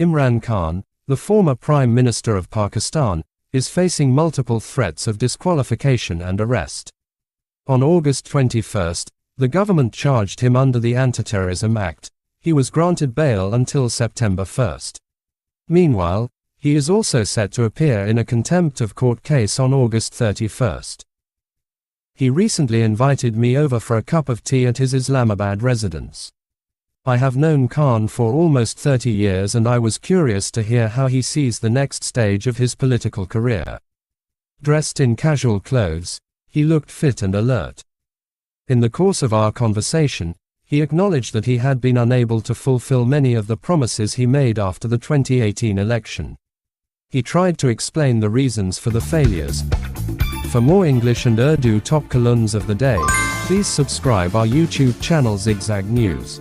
Imran Khan, the former Prime Minister of Pakistan, is facing multiple threats of disqualification and arrest. On August 21, the government charged him under the Anti-Terrorism Act. He was granted bail until September 1. Meanwhile, he is also set to appear in a contempt of court case on August 31. He recently invited me over for a cup of tea at his Islamabad residence. I have known Khan for almost 30 years and I was curious to hear how he sees the next stage of his political career. Dressed in casual clothes, he looked fit and alert. In the course of our conversation, he acknowledged that he had been unable to fulfill many of the promises he made after the 2018 election. He tried to explain the reasons for the failures. For more English and Urdu top columns of the day, please subscribe our YouTube channel Zigzag News.